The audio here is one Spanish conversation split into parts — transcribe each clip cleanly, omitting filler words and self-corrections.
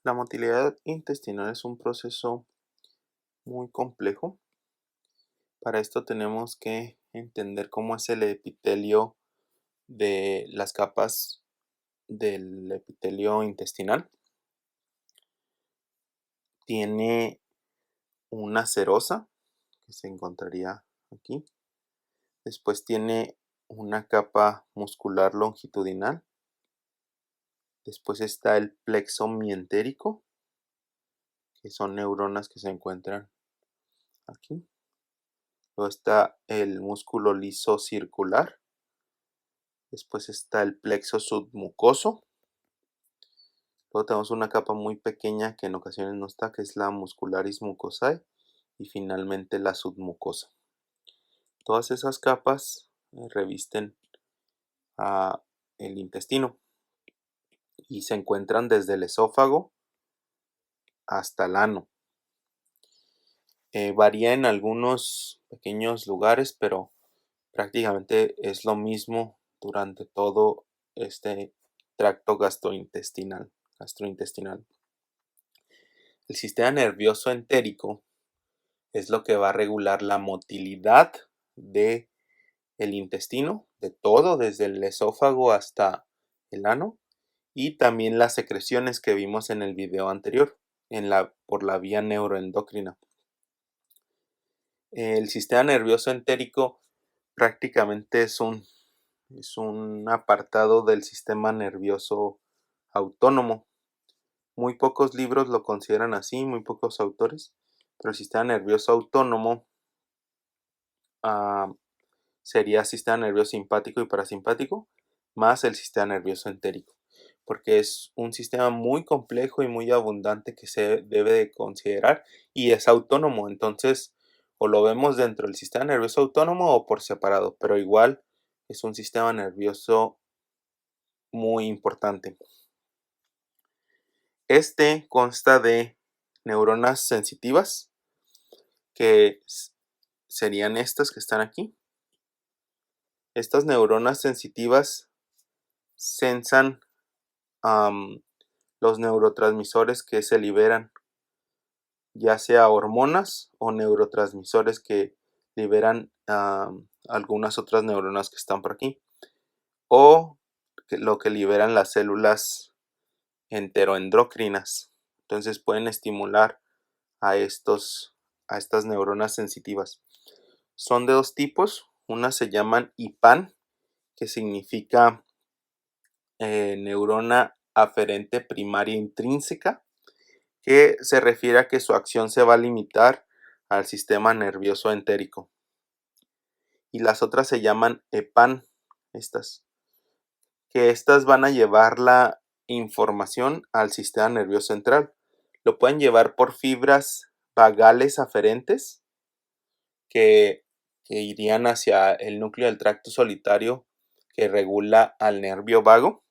La motilidad intestinal es un proceso muy complejo. Para esto tenemos que entender cómo es el epitelio de las capas del epitelio intestinal. Tiene una serosa que se encontraría aquí. Después tiene una capa muscular longitudinal. Después está el plexo mientérico, que son neuronas que se encuentran aquí. Luego está el músculo liso circular. Después está el plexo submucoso. Luego tenemos una capa muy pequeña que en ocasiones no está, que es la muscularis mucosae. Y finalmente la submucosa. Todas esas capas revisten el intestino y se encuentran desde el esófago hasta el ano. Varía en algunos pequeños lugares, pero prácticamente es lo mismo durante todo este tracto gastrointestinal. El sistema nervioso entérico es lo que va a regular la motilidad del intestino, de todo, desde el esófago hasta el ano, y también las secreciones que vimos en el video anterior, por la vía neuroendocrina. El sistema nervioso entérico prácticamente es un apartado del sistema nervioso autónomo. Muy pocos libros lo consideran así, muy pocos autores, pero el sistema nervioso autónomo sería sistema nervioso simpático y parasimpático, más el sistema nervioso entérico, porque es un sistema muy complejo y muy abundante que se debe de considerar y es autónomo. Entonces, o lo vemos dentro del sistema nervioso autónomo o por separado, pero igual es un sistema nervioso muy importante. Este consta de neuronas sensitivas, que serían estas que están aquí. Estas neuronas sensitivas sensan los neurotransmisores que se liberan, ya sea hormonas o neurotransmisores que liberan algunas otras neuronas que están por aquí, o lo que liberan las células enteroendocrinas. Entonces pueden estimular a estas neuronas sensitivas. Son de dos tipos. Unas se llaman IPAN, que significa neurona aferente primaria intrínseca, que se refiere a que su acción se va a limitar al sistema nervioso entérico. Y las otras se llaman EPAN, que estas van a llevar la información al sistema nervioso central. Lo pueden llevar por fibras vagales aferentes que irían hacia el núcleo del tracto solitario que regula al nervio vago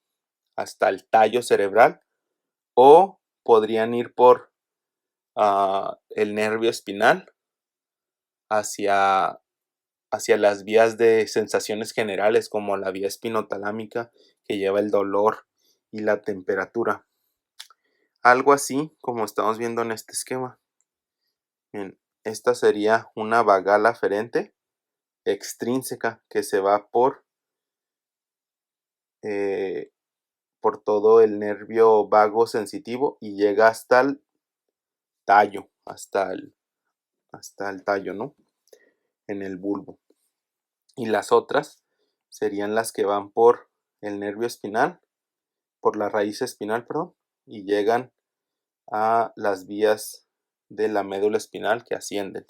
hasta el tallo cerebral, o podrían ir por el nervio espinal hacia las vías de sensaciones generales, como la vía espinotalámica, que lleva el dolor y la temperatura. Algo así como estamos viendo en este esquema. Bien, esta sería una vagal aferente extrínseca que se va por todo el nervio vago sensitivo y llega hasta el tallo, hasta el tallo, ¿no? En el bulbo. Y las otras serían las que van por el nervio espinal, por la raíz espinal, perdón, y llegan a las vías de la médula espinal que ascienden.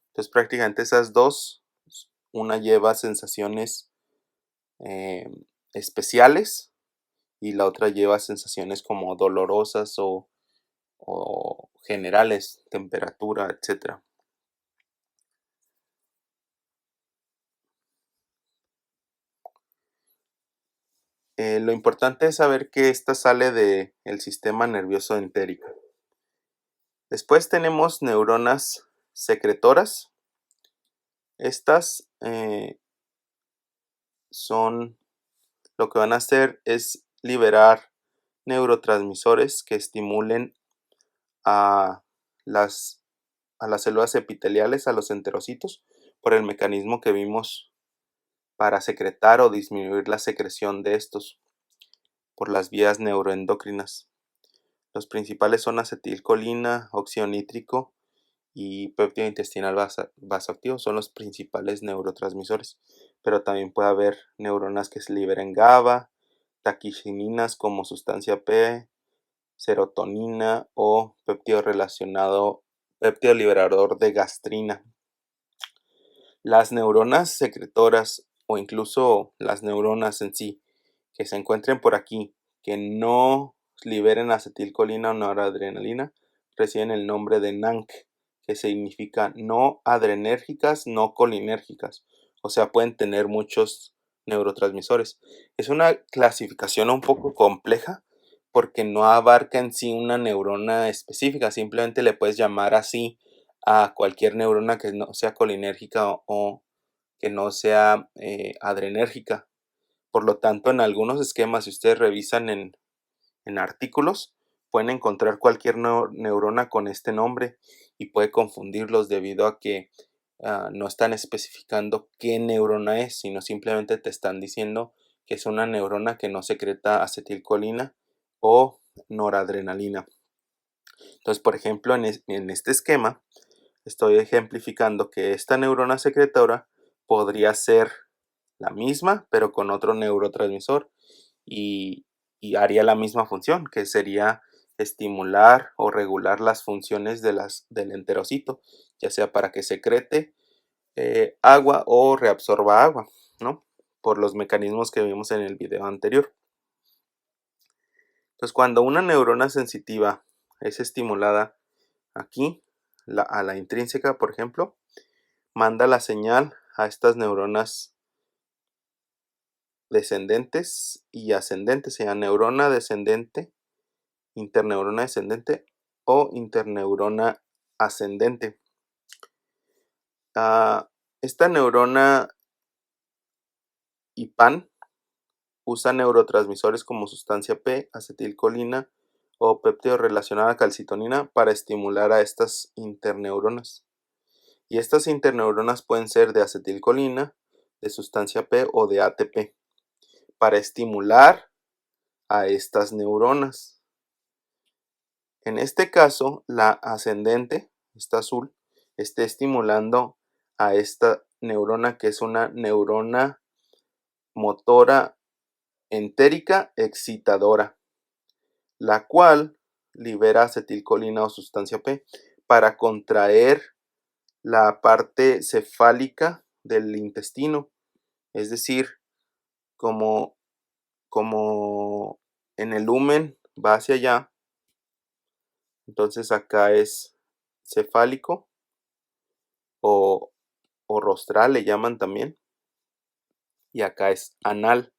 Entonces prácticamente esas dos, una lleva sensaciones especiales y la otra lleva sensaciones como dolorosas o generales, temperatura, etc. Lo importante es saber que esta sale del sistema nervioso entérico. Después tenemos neuronas secretoras. Estas lo que van a hacer es liberar neurotransmisores que estimulen a las, a las células epiteliales, a los enterocitos, por el mecanismo que vimos para secretar o disminuir la secreción de estos por las vías neuroendocrinas. Los principales son acetilcolina, óxido nítrico y péptido intestinal vasoactivo, son los principales neurotransmisores, pero también puede haber neuronas que se liberen GABA, taquicininas como sustancia P, serotonina o péptido liberador de gastrina. Las neuronas secretoras o incluso las neuronas en sí que se encuentren por aquí que no liberen acetilcolina o noradrenalina reciben el nombre de NANC, que significa no adrenérgicas, no colinérgicas. O sea, pueden tener muchos neurotransmisores. Es una clasificación un poco compleja porque no abarca en sí una neurona específica, simplemente le puedes llamar así a cualquier neurona que no sea colinérgica o que no sea adrenérgica. Por lo tanto, en algunos esquemas, si ustedes revisan en artículos, pueden encontrar cualquier neurona con este nombre y puede confundirlos debido a que no están especificando qué neurona es, sino simplemente te están diciendo que es una neurona que no secreta acetilcolina o noradrenalina. Entonces, por ejemplo, en este esquema, estoy ejemplificando que esta neurona secretora podría ser la misma, pero con otro neurotransmisor y, haría la misma función, que sería estimular o regular las funciones del enterocito, ya sea para que secrete agua o reabsorba agua, ¿no? Por los mecanismos que vimos en el video anterior. Entonces, cuando una neurona sensitiva es estimulada aquí, a la intrínseca, por ejemplo, manda la señal a estas neuronas descendentes y ascendentes, sea neurona descendente, interneurona descendente o interneurona ascendente. Esta neurona IPAN usa neurotransmisores como sustancia P, acetilcolina o péptido relacionado a calcitonina para estimular a estas interneuronas. Y estas interneuronas pueden ser de acetilcolina, de sustancia P o de ATP para estimular a estas neuronas. En este caso, la ascendente, esta azul, está estimulando a esta neurona que es una neurona motora entérica excitadora, la cual libera acetilcolina o sustancia P para contraer la parte cefálica del intestino, es decir, como en el lumen va hacia allá, entonces acá es cefálico o rostral le llaman también, y acá es anal.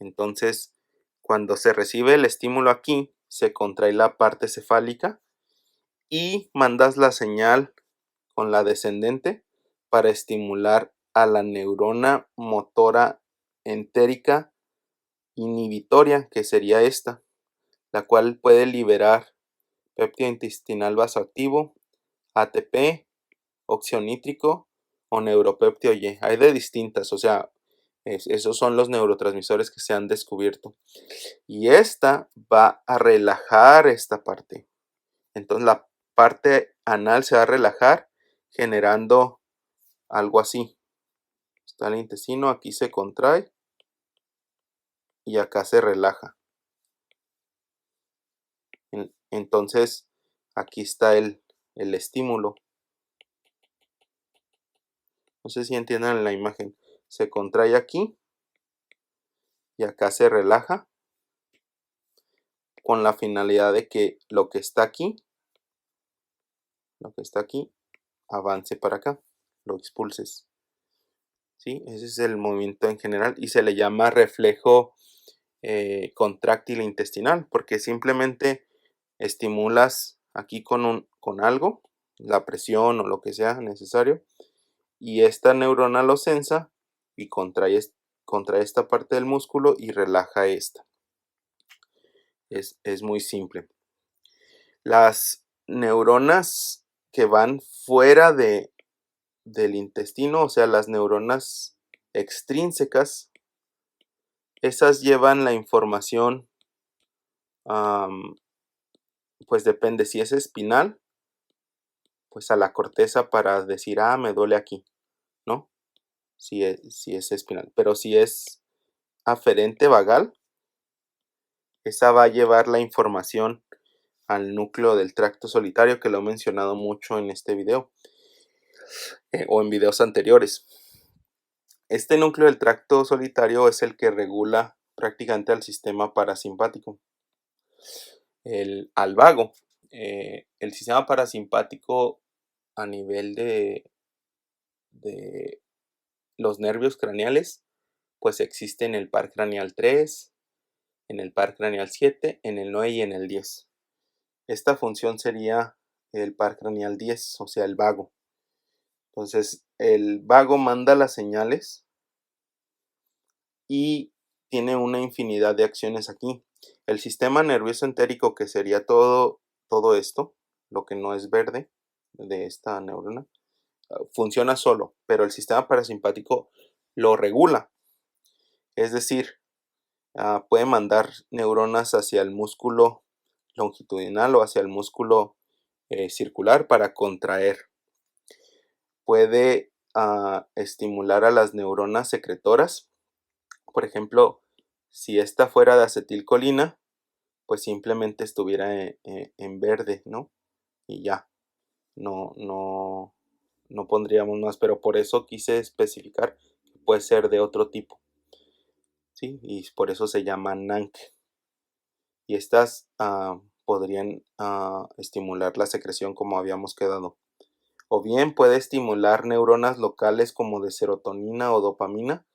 Entonces, cuando se recibe el estímulo aquí, se contrae la parte cefálica y mandas la señal con la descendente para estimular a la neurona motora entérica inhibitoria, que sería esta, la cual puede liberar péptido intestinal vasoactivo, ATP, óxido nítrico o neuropéptido Y. Hay de distintas, o sea, esos son los neurotransmisores que se han descubierto. Y esta va a relajar esta parte. Entonces la parte anal se va a relajar generando algo así. Está el intestino, aquí se contrae y acá se relaja. Entonces aquí está el estímulo. No sé si entienden la imagen. Se contrae aquí y acá se relaja con la finalidad de que lo que está aquí, avance para acá, lo expulses. ¿Sí? Ese es el movimiento en general y se le llama reflejo contráctil intestinal porque simplemente estimulas aquí con algo, la presión o lo que sea necesario, y esta neurona lo sensa y contrae esta parte del músculo y relaja esta. Es muy simple. Las neuronas que van fuera del intestino, o sea, las neuronas extrínsecas, esas llevan la información, pues depende, si es espinal, pues a la corteza para decir, me duele aquí, ¿no? Si es espinal. Pero si es aferente vagal, esa va a llevar la información al núcleo del tracto solitario, que lo he mencionado mucho en este video, o en videos anteriores. Este núcleo del tracto solitario es el que regula prácticamente al sistema parasimpático, al vago. El sistema parasimpático a nivel de los nervios craneales, pues existe en el par craneal 3, en el par craneal 7, en el 9 y en el 10. Esta función sería el par craneal 10, o sea, el vago. Entonces, el vago manda las señales y tiene una infinidad de acciones aquí. El sistema nervioso entérico, que sería todo esto, lo que no es verde de esta neurona, funciona solo, pero el sistema parasimpático lo regula. Es decir, puede mandar neuronas hacia el músculo longitudinal o hacia el músculo circular para contraer. Puede estimular a las neuronas secretoras. Por ejemplo, si esta fuera de acetilcolina, pues simplemente estuviera en verde, ¿no? Y ya, no pondríamos más, pero por eso quise especificar que puede ser de otro tipo, ¿sí? Y por eso se llama NANC. Y estas podrían estimular la secreción como habíamos quedado. O bien puede estimular neuronas locales como de serotonina o dopamina,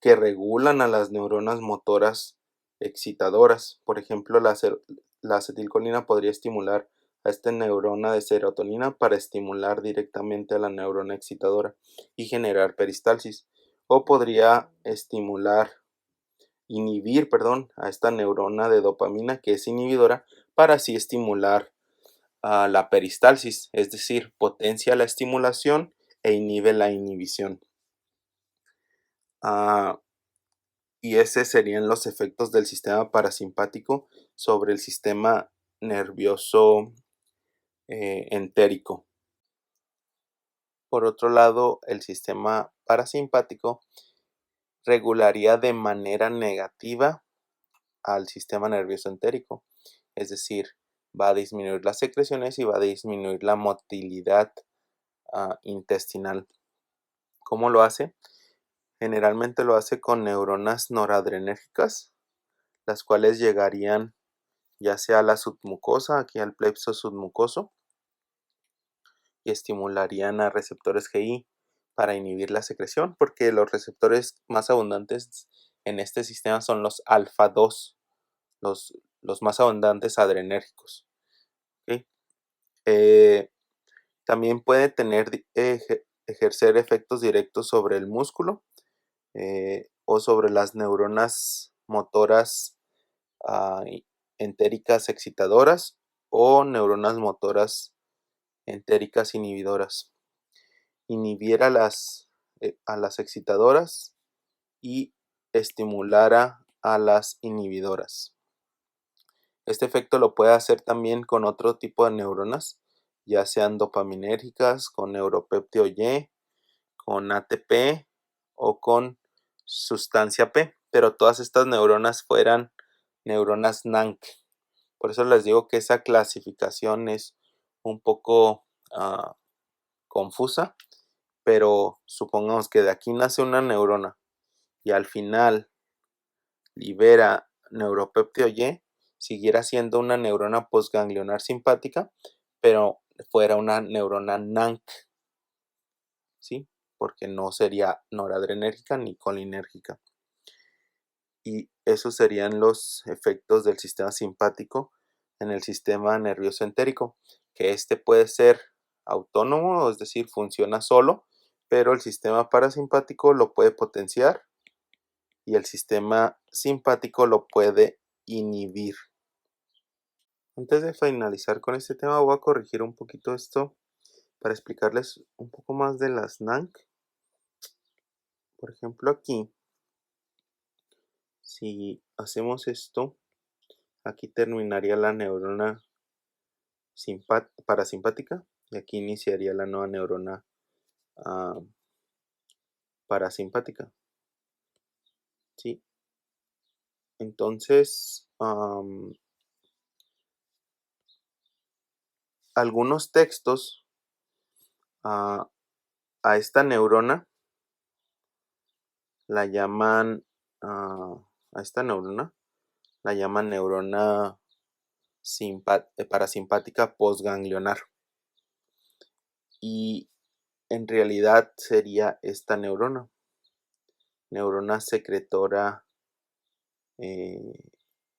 que regulan a las neuronas motoras excitadoras. Por ejemplo, la acetilcolina podría estimular a esta neurona de serotonina para estimular directamente a la neurona excitadora y generar peristalsis. O podría inhibir, a esta neurona de dopamina, que es inhibidora, para así estimular a la peristalsis, es decir, potencia la estimulación e inhibe la inhibición. Y esos serían los efectos del sistema parasimpático sobre el sistema nervioso entérico. Por otro lado, el sistema parasimpático regularía de manera negativa al sistema nervioso entérico, es decir, va a disminuir las secreciones y va a disminuir la motilidad intestinal. ¿Cómo lo hace? Generalmente lo hace con neuronas noradrenérgicas, las cuales llegarían ya sea a la submucosa, aquí al plexo submucoso, y estimularían a receptores GI para inhibir la secreción, porque los receptores más abundantes en este sistema son los alfa 2, los más abundantes adrenérgicos. ¿Okay? También puede ejercer efectos directos sobre el músculo o sobre las neuronas motoras entéricas excitadoras o neuronas motoras entéricas inhibidoras. Inhibiera a las excitadoras y estimulara a las inhibidoras. Este efecto lo puede hacer también con otro tipo de neuronas, ya sean dopaminérgicas, con neuropéptido Y, con ATP o con sustancia P, pero todas estas neuronas fueran neuronas NANC. Por eso les digo que esa clasificación es un poco confusa, pero supongamos que de aquí nace una neurona y al final libera neuropéptido Y, siguiera siendo una neurona postganglionar simpática, pero fuera una neurona NANC, ¿sí? Porque no sería noradrenérgica ni colinérgica. Y esos serían los efectos del sistema simpático en el sistema nervioso entérico, que este puede ser autónomo, es decir, funciona solo, pero el sistema parasimpático lo puede potenciar y el sistema simpático lo puede inhibir. Antes de finalizar con este tema, voy a corregir un poquito esto para explicarles un poco más de las NANC. Por ejemplo, aquí, si hacemos esto, aquí terminaría la neurona parasimpática y aquí iniciaría la nueva neurona ah, parasimpática, ¿sí? Entonces, algunos textos a esta neurona la llaman, a esta neurona la llaman neurona parasimpática postganglionar. Y en realidad sería esta neurona secretora,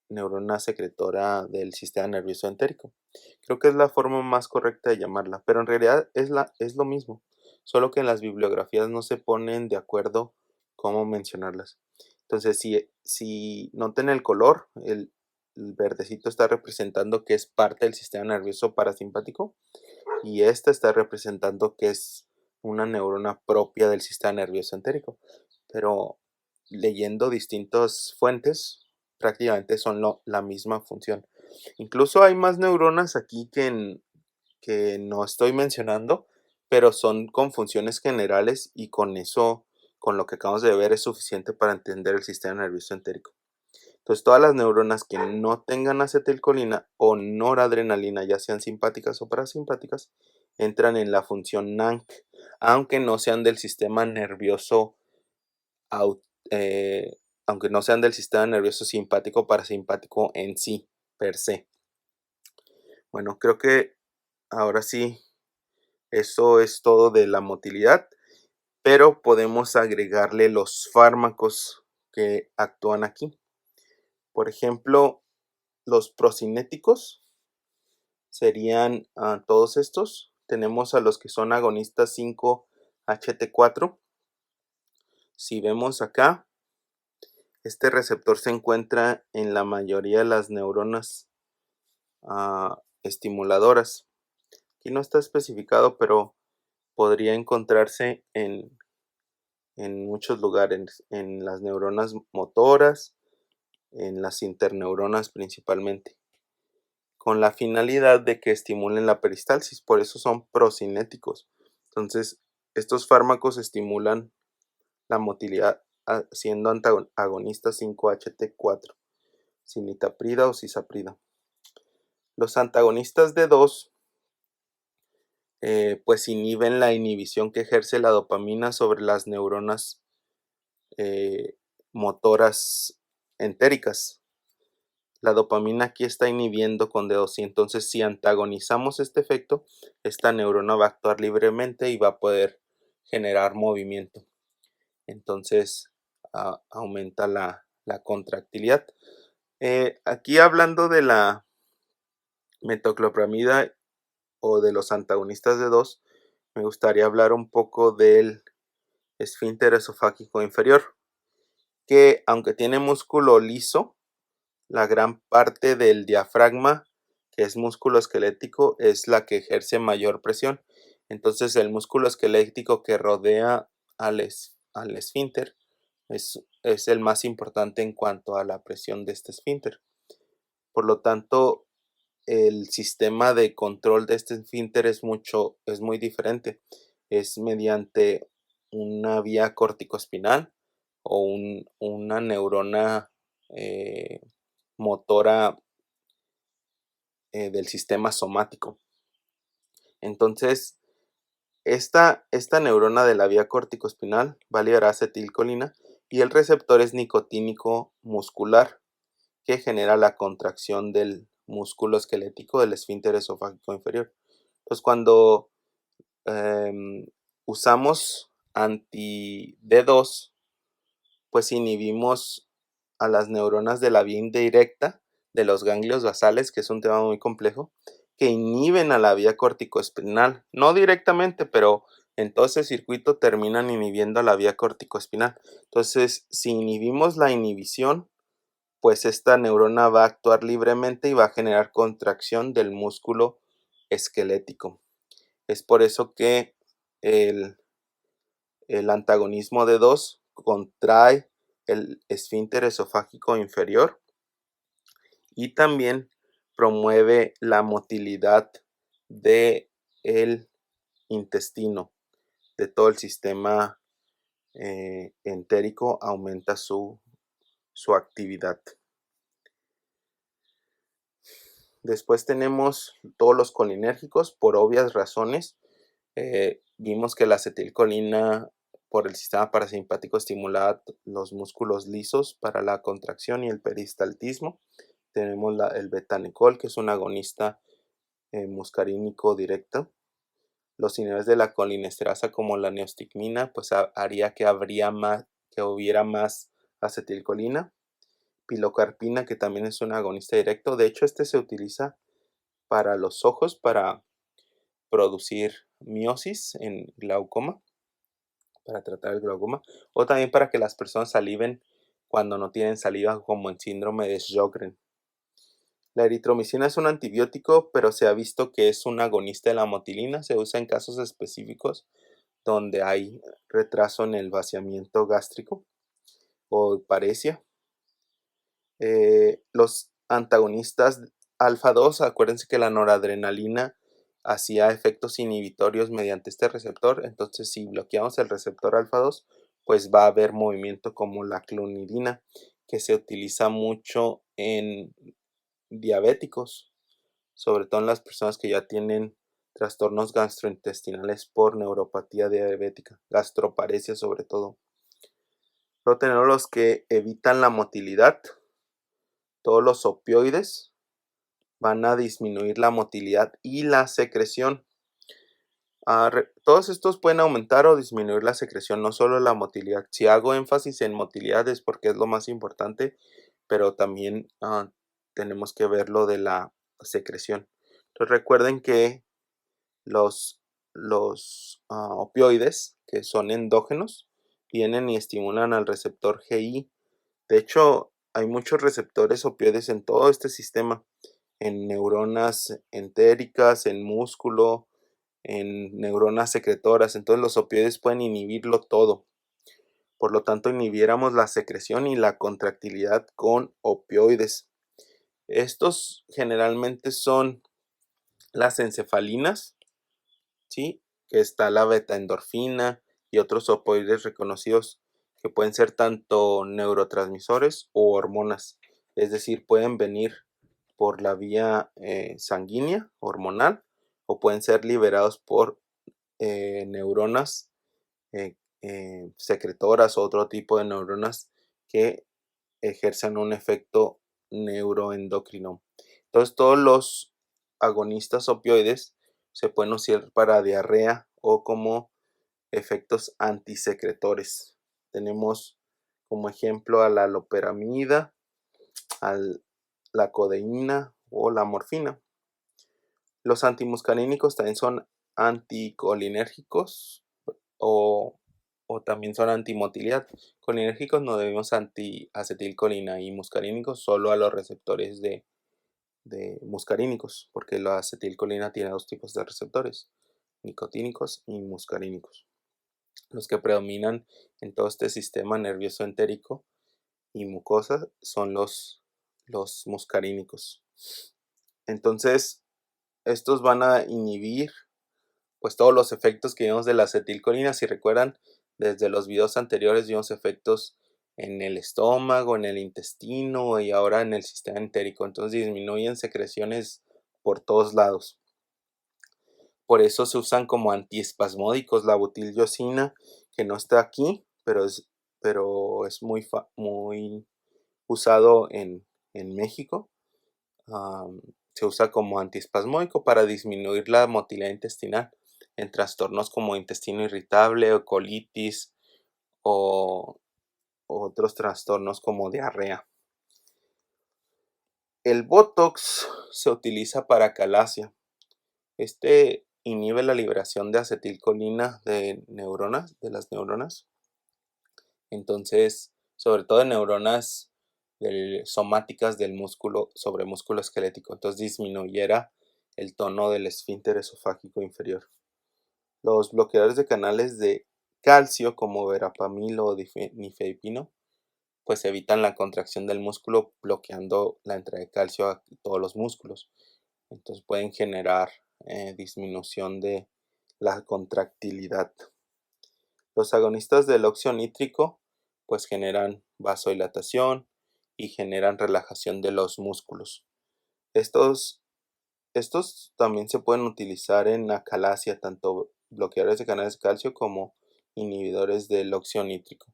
neurona secretora del sistema nervioso entérico. Creo que es la forma más correcta de llamarla, pero en realidad es lo mismo, solo que en las bibliografías no se ponen de acuerdo cómo mencionarlas. Entonces, si noten el color, el verdecito está representando que es parte del sistema nervioso parasimpático y esta está representando que es una neurona propia del sistema nervioso entérico. Pero leyendo distintas fuentes, prácticamente son la misma función. Incluso hay más neuronas aquí que no estoy mencionando, pero son con funciones generales y con eso, con lo que acabamos de ver, es suficiente para entender el sistema nervioso entérico. Entonces, todas las neuronas que no tengan acetilcolina o noradrenalina, ya sean simpáticas o parasimpáticas, entran en la función NANC, aunque no sean del sistema nervioso eh, aunque no sean del sistema nervioso simpático o parasimpático en sí, per se. Bueno, creo que ahora sí, eso es todo de la motilidad, pero podemos agregarle los fármacos que actúan aquí. Por ejemplo, los procinéticos serían todos estos. Tenemos a los que son agonistas 5-HT4. Si vemos acá, este receptor se encuentra en la mayoría de las neuronas estimuladoras. Aquí no está especificado, pero podría encontrarse en muchos lugares, en las neuronas motoras, en las interneuronas principalmente, con la finalidad de que estimulen la peristalsis, por eso son procinéticos. Entonces, estos fármacos estimulan la motilidad siendo agonistas 5-HT4, cinitaprida o cisaprida. Los antagonistas de 2 pues inhiben la inhibición que ejerce la dopamina sobre las neuronas motoras entéricas. La dopamina aquí está inhibiendo con D2 y entonces si antagonizamos este efecto, esta neurona va a actuar libremente y va a poder generar movimiento. Entonces aumenta la contractilidad. Aquí hablando de la metoclopramida o de los antagonistas de 2, me gustaría hablar un poco del esfínter esofágico inferior, que aunque tiene músculo liso, la gran parte del diafragma, que es músculo esquelético, es la que ejerce mayor presión. Entonces el músculo esquelético que rodea al esfínter es el más importante en cuanto a la presión de este esfínter. Por lo tanto, el sistema de control de este esfínter es muy diferente. Es mediante una vía corticoespinal o una neurona motora del sistema somático. Entonces, esta neurona de la vía corticoespinal va a liberar acetilcolina y el receptor es nicotínico muscular que genera la contracción del músculo esquelético del esfínter esofágico inferior. Entonces, cuando usamos anti-D2, pues inhibimos a las neuronas de la vía indirecta de los ganglios basales, que es un tema muy complejo, que inhiben a la vía corticoespinal, no directamente, pero en todo ese circuito terminan inhibiendo a la vía corticoespinal. Entonces, si inhibimos la inhibición pues esta neurona va a actuar libremente y va a generar contracción del músculo esquelético. Es por eso que el antagonismo de 2 contrae el esfínter esofágico inferior y también promueve la motilidad del intestino, de todo el sistema entérico, aumenta su actividad. Después tenemos todos los colinérgicos, por obvias razones. Vimos que la acetilcolina por el sistema parasimpático estimula los músculos lisos para la contracción y el peristaltismo. Tenemos el betanecol, que es un agonista muscarínico directo. Los inhibidores de la colinesterasa, como la neostigmina, pues haría que hubiera más acetilcolina. Pilocarpina, que también es un agonista directo. De hecho, este se utiliza para los ojos, para producir miosis en glaucoma, para tratar el glaucoma, o también para que las personas saliven cuando no tienen saliva, como en síndrome de Sjögren. La eritromicina es un antibiótico, pero se ha visto que es un agonista de la motilina. Se usa en casos específicos donde hay retraso en el vaciamiento gástrico o paresia. Los antagonistas alfa 2, acuérdense que la noradrenalina hacía efectos inhibitorios mediante este receptor. Entonces, si bloqueamos el receptor alfa 2, pues va a haber movimiento como la clonidina, que se utiliza mucho en diabéticos, sobre todo en las personas que ya tienen trastornos gastrointestinales por neuropatía diabética, gastroparesia sobre todo. Luego tenemos los que evitan la motilidad. Todos los opioides van a disminuir la motilidad y la secreción. Todos estos pueden aumentar o disminuir la secreción, no solo la motilidad. Si hago énfasis en motilidad es porque es lo más importante, pero también tenemos que ver lo de la secreción. Entonces recuerden que los opioides, que son endógenos, vienen y estimulan al receptor GI. De hecho, hay muchos receptores opioides en todo este sistema, en neuronas entéricas, en músculo, en neuronas secretoras. Entonces los opioides pueden inhibirlo todo. Por lo tanto, inhibiéramos la secreción y la contractilidad con opioides. Estos generalmente son las encefalinas, ¿sí? Que está la betaendorfina y otros opioides reconocidos que pueden ser tanto neurotransmisores o hormonas. Es decir, pueden venir por la vía sanguínea, hormonal, o pueden ser liberados por neuronas secretoras o otro tipo de neuronas que ejercen un efecto neuroendocrino. Entonces, todos los agonistas opioides se pueden usar para diarrea o como efectos antisecretores. Tenemos como ejemplo a la loperamida, a la codeína o la morfina. Los antimuscarínicos también son anticolinérgicos o también son antimotilidad. Colinérgicos no debemos antiacetilcolina y muscarínicos solo a los receptores de muscarínicos, porque la acetilcolina tiene dos tipos de receptores, nicotínicos y muscarínicos. Los que predominan en todo este sistema nervioso entérico y mucosa son los muscarínicos. Entonces, estos van a inhibir pues todos los efectos que vimos de la acetilcolina. Si recuerdan, desde los videos anteriores vimos efectos en el estómago, en el intestino y ahora en el sistema entérico. Entonces disminuyen secreciones por todos lados. Por eso se usan como antiespasmódicos la butiliosina, que no está aquí, pero es muy usado en México. Se usa como antiespasmódico para disminuir la motilidad intestinal en trastornos como intestino irritable o colitis o otros trastornos como diarrea. El Botox se utiliza para acalasia. Este inhibe la liberación de acetilcolina de las neuronas. Entonces, sobre todo en neuronas somáticas del músculo sobre músculo esquelético. Entonces disminuyera el tono del esfínter esofágico inferior. Los bloqueadores de canales de calcio como verapamil o nifedipino pues evitan la contracción del músculo bloqueando la entrada de calcio a todos los músculos. Entonces pueden generar disminución de la contractilidad. Los agonistas del óxido nítrico pues generan vasodilatación y generan relajación de los músculos. Estos también se pueden utilizar en acalasia, tanto bloqueadores de canales de calcio como inhibidores del óxido nítrico.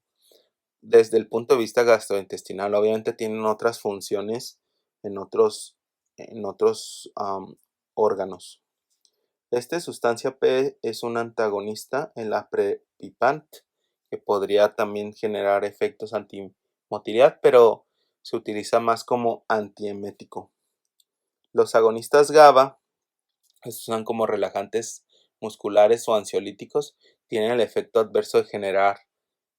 Desde el punto de vista gastrointestinal, obviamente tienen otras funciones en otros órganos. Esta sustancia P es un antagonista en la prepipant, que podría también generar efectos antimotilidad, pero se utiliza más como antiemético. Los agonistas GABA, estos son como relajantes musculares o ansiolíticos, tienen el efecto adverso de generar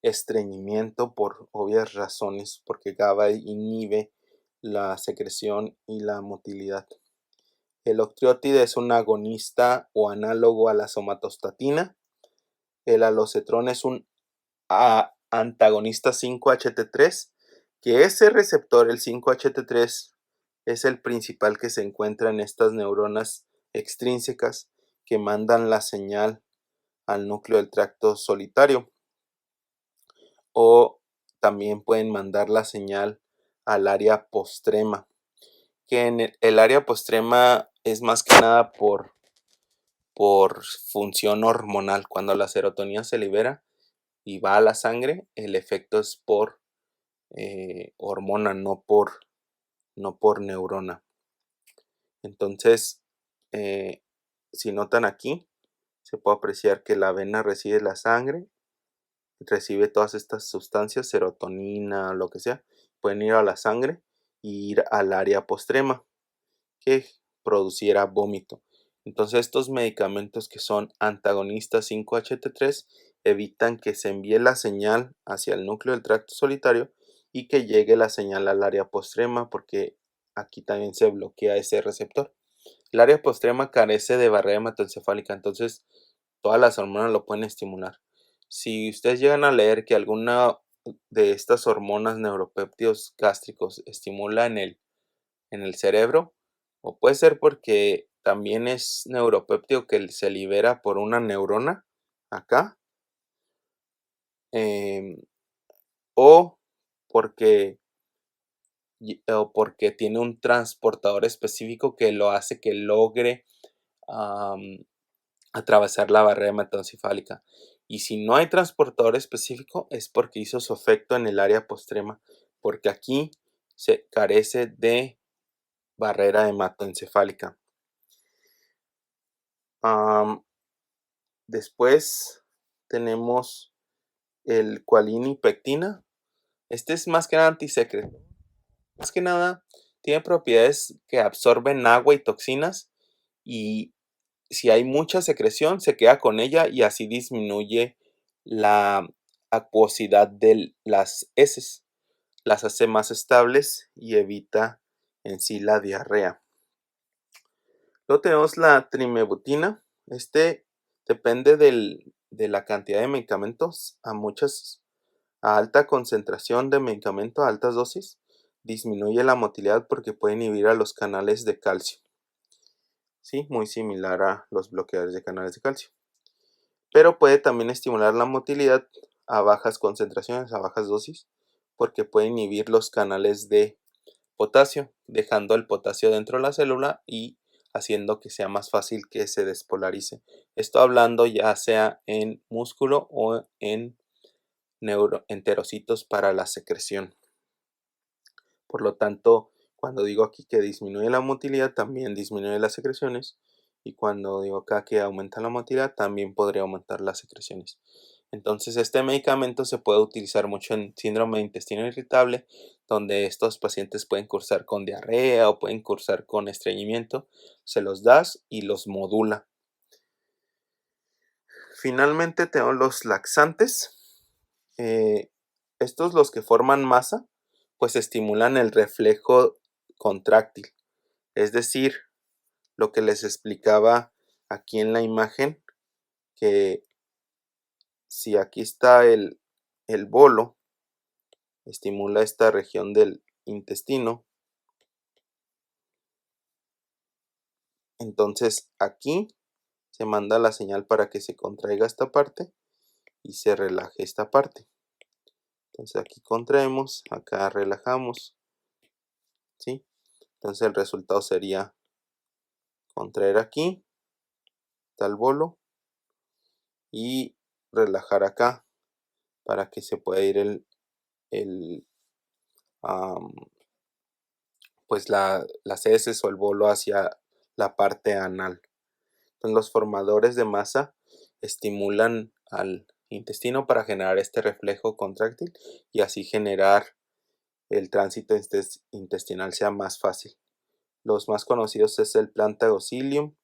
estreñimiento por obvias razones, porque GABA inhibe la secreción y la motilidad. El octreotide es un agonista o análogo a la somatostatina. El alocetrón es un antagonista 5-HT3, que ese receptor, el 5-HT3, es el principal que se encuentra en estas neuronas extrínsecas que mandan la señal al núcleo del tracto solitario, o también pueden mandar la señal al área postrema, que en el área postrema es más que nada por función hormonal. Cuando la serotonina se libera y va a la sangre, el efecto es por hormona, no por neurona. Entonces, si notan aquí, se puede apreciar que la vena recibe la sangre, recibe todas estas sustancias, serotonina, lo que sea, pueden ir a la sangre e ir al área postrema, que produciera vómito. Entonces estos medicamentos que son antagonistas 5-HT3 evitan que se envíe la señal hacia el núcleo del tracto solitario y que llegue la señal al área postrema, porque aquí también se bloquea ese receptor. El área postrema carece de barrera hematoencefálica, entonces todas las hormonas lo pueden estimular. Si ustedes llegan a leer que alguna de estas hormonas neuropéptidos gástricos estimula en el cerebro, o puede ser porque también es neuropéptido que se libera por una neurona acá, o porque tiene un transportador específico que lo hace que logre atravesar la barrera hematoencefálica. Y si no hay transportador específico es porque hizo su efecto en el área postrema, porque aquí se carece de barrera hematoencefálica. Después tenemos el cualina y pectina. Este es más que nada antisecretorio. Más que nada tiene propiedades que absorben agua y toxinas, y si hay mucha secreción se queda con ella y así disminuye la acuosidad de las heces, las hace más estables y evita en sí la diarrea. Luego tenemos la trimebutina. Este depende de la cantidad de medicamentos. A alta concentración de medicamento, a altas dosis, disminuye la motilidad porque puede inhibir a los canales de calcio. Sí, muy similar a los bloqueadores de canales de calcio. Pero puede también estimular la motilidad a bajas concentraciones, a bajas dosis, porque puede inhibir los canales de potasio, dejando el potasio dentro de la célula y haciendo que sea más fácil que se despolarice. Esto hablando ya sea en músculo o en enterocitos para la secreción. Por lo tanto, cuando digo aquí que disminuye la motilidad, también disminuye las secreciones. Y cuando digo acá que aumenta la motilidad, también podría aumentar las secreciones. Entonces, este medicamento se puede utilizar mucho en síndrome de intestino irritable, donde estos pacientes pueden cursar con diarrea o pueden cursar con estreñimiento. Se los das y los modula. Finalmente tenemos los laxantes. Estos, los que forman masa, pues estimulan el reflejo contráctil. Es decir, lo que les explicaba aquí en la imagen, que si aquí está el bolo, estimula esta región del intestino. Entonces aquí se manda la señal para que se contraiga esta parte y se relaje esta parte. Entonces aquí contraemos, acá relajamos, ¿sí? Entonces el resultado sería contraer aquí, está el bolo, y relajar acá para que se pueda ir pues las heces o el bolo hacia la parte anal. Entonces los formadores de masa estimulan al intestino para generar este reflejo contráctil y así generar el tránsito intestinal sea más fácil. Los más conocidos es el Plantago-Psyllium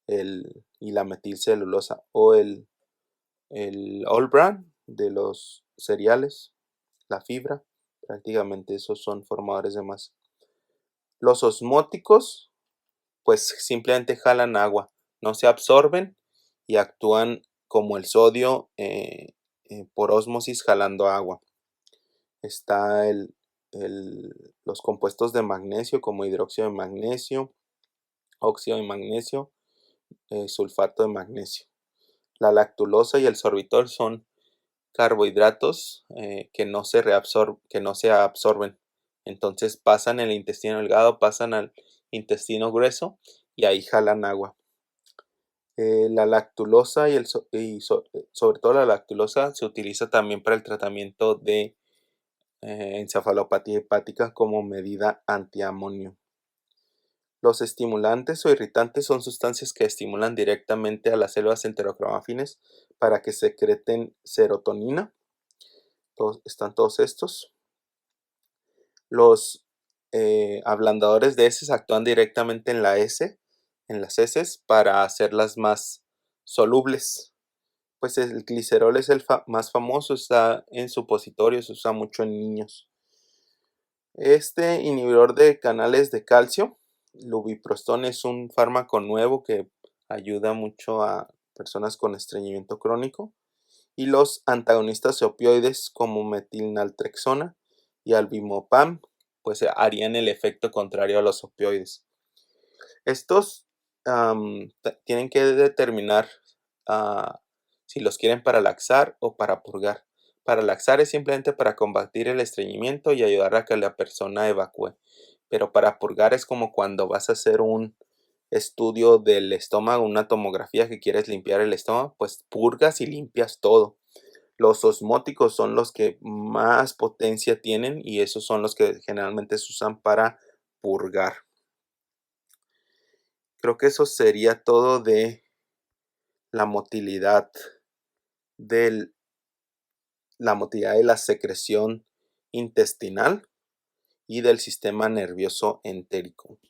y la metilcelulosa o el All Bran de los cereales, la fibra, prácticamente esos son formadores de masa. Los osmóticos, pues simplemente jalan agua, no se absorben y actúan como el sodio por ósmosis jalando agua. Está los compuestos de magnesio como hidróxido de magnesio, óxido de magnesio, sulfato de magnesio. La lactulosa y el sorbitol son carbohidratos que no se absorben. Entonces pasan el intestino delgado, pasan al intestino grueso y ahí jalan agua. La lactulosa sobre todo la lactulosa se utiliza también para el tratamiento de encefalopatía hepática como medida antiamonio. Los estimulantes o irritantes son sustancias que estimulan directamente a las células enterocromafines para que secreten serotonina. Están todos estos. Los ablandadores de heces actúan directamente en las heces para hacerlas más solubles. Pues el glicerol es el más famoso, está en supositorios, se usa mucho en niños. Este inhibidor de canales de calcio, lubiprostón, es un fármaco nuevo que ayuda mucho a personas con estreñimiento crónico. Y los antagonistas opioides como metilnaltrexona y albimopam, pues harían el efecto contrario a los opioides. Estos tienen que determinar si los quieren para laxar o para purgar. Para laxar es simplemente para combatir el estreñimiento y ayudar a que la persona evacúe. Pero para purgar es como cuando vas a hacer un estudio del estómago, una tomografía que quieres limpiar el estómago, pues purgas y limpias todo. Los osmóticos son los que más potencia tienen y esos son los que generalmente se usan para purgar. Creo que eso sería todo de la motilidad de la secreción intestinal y del sistema nervioso entérico.